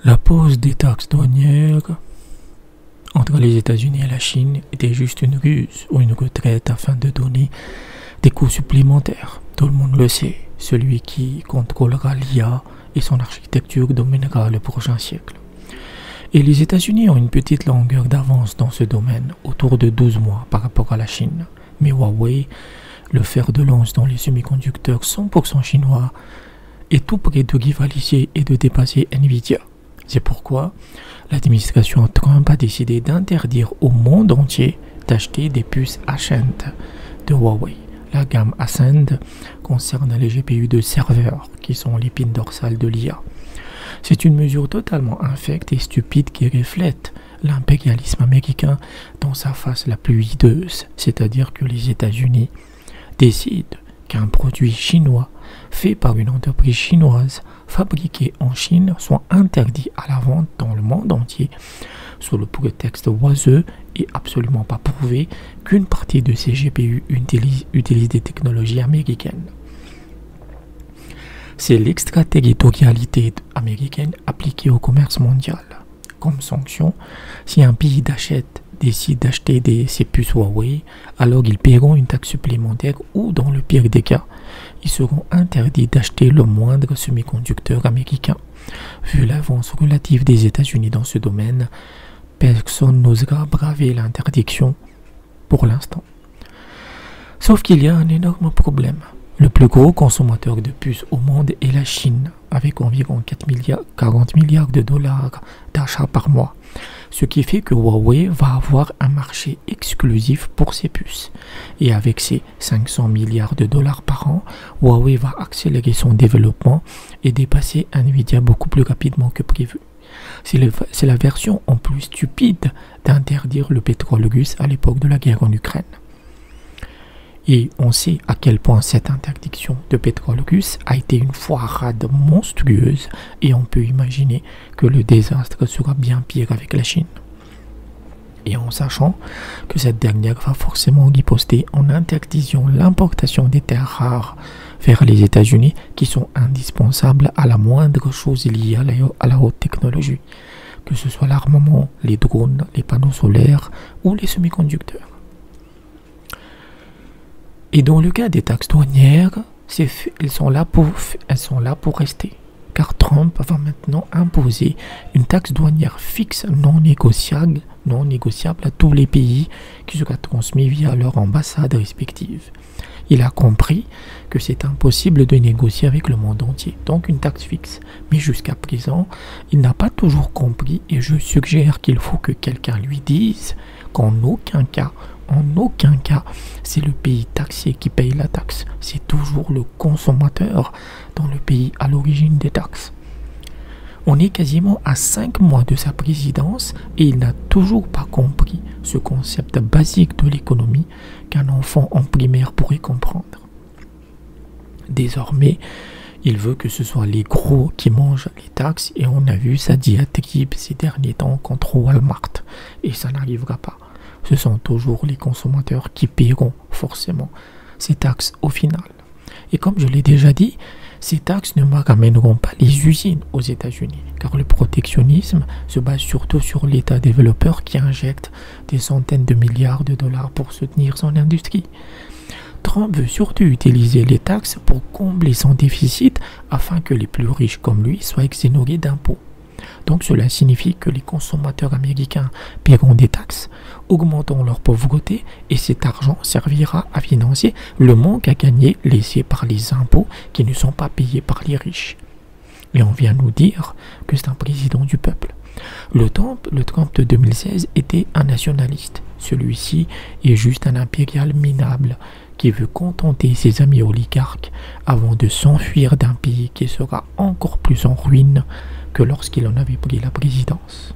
La pose des taxes douanières entre les États-Unis et la Chine était juste une ruse ou une retraite afin de donner des coûts supplémentaires. Tout le monde le sait, celui qui contrôlera l'IA et son architecture dominera le prochain siècle. Et les États-Unis ont une petite longueur d'avance dans ce domaine, autour de 12 mois par rapport à la Chine. Mais Huawei, le fer de lance dans les semi-conducteurs 100% chinois, est tout près de rivaliser et de dépasser Nvidia. C'est pourquoi l'administration Trump a décidé d'interdire au monde entier d'acheter des puces Ascend de Huawei. La gamme Ascend concerne les GPU de serveurs, qui sont l'épine dorsale de l'IA. C'est une mesure totalement infecte et stupide qui reflète l'impérialisme américain dans sa face la plus hideuse, c'est-à-dire que les États-Unis décident qu'un produit chinois fait par une entreprise chinoise fabriqué en Chine soit interdit à la vente dans le monde entier sous le prétexte oiseux et absolument pas prouvé qu'une partie de ces GPU utilise des technologies américaines. C'est l'extraterritorialité américaine appliquée au commerce mondial. Comme sanction, si un pays décide d'acheter ces puces Huawei, alors ils paieront une taxe supplémentaire ou, dans le pire des cas, ils seront interdits d'acheter le moindre semi-conducteur américain. Vu l'avance relative des États-Unis dans ce domaine, personne n'osera braver l'interdiction pour l'instant. Sauf qu'il y a un énorme problème. Le plus gros consommateur de puces au monde est la Chine, avec environ 40 milliards de dollars d'achats par mois. Ce qui fait que Huawei va avoir un marché exclusif pour ses puces. Et avec ses 500 milliards de dollars par an, Huawei va accélérer son développement et dépasser Nvidia beaucoup plus rapidement que prévu. C'est la version en plus stupide d'interdire le pétrole russe à l'époque de la guerre en Ukraine. Et on sait à quel point cette interdiction de pétrole russe a été une foirade monstrueuse et on peut imaginer que le désastre sera bien pire avec la Chine. Et en sachant que cette dernière va forcément riposter en interdisant l'importation des terres rares vers les États-Unis qui sont indispensables à la moindre chose liée à la haute technologie, que ce soit l'armement, les drones, les panneaux solaires ou les semi-conducteurs. Et dans le cas des taxes douanières, elles sont là pour rester. Car Trump va maintenant imposer une taxe douanière fixe non négociable à tous les pays qui sera transmise via leurs ambassades respectives. Il a compris que c'est impossible de négocier avec le monde entier, donc une taxe fixe. Mais jusqu'à présent, il n'a pas toujours compris et je suggère qu'il faut que quelqu'un lui dise qu'en aucun cas, c'est le pays taxé qui paye la taxe. C'est toujours le consommateur dans le pays à l'origine des taxes. On est quasiment à 5 mois de sa présidence et il n'a toujours pas compris ce concept basique de l'économie qu'un enfant en primaire pourrait comprendre. Désormais, il veut que ce soit les gros qui mangent les taxes et on a vu sa diatribe ces derniers temps contre Walmart et ça n'arrivera pas. Ce sont toujours les consommateurs qui paieront forcément ces taxes au final. Et comme je l'ai déjà dit, ces taxes ne ramèneront pas les usines aux États-Unis, car le protectionnisme se base surtout sur l'État développeur qui injecte des centaines de milliards de dollars pour soutenir son industrie. Trump veut surtout utiliser les taxes pour combler son déficit afin que les plus riches comme lui soient exonérés d'impôts. Donc cela signifie que les consommateurs américains paieront des taxes, augmentant leur pauvreté et cet argent servira à financer le manque à gagner laissé par les impôts qui ne sont pas payés par les riches. Et on vient nous dire que c'est un président du peuple. Le Trump de 2016 était un nationaliste. Celui-ci est juste un impérial minable qui veut contenter ses amis oligarques avant de s'enfuir d'un pays qui sera encore plus en ruine que lorsqu'il en avait pris la présidence.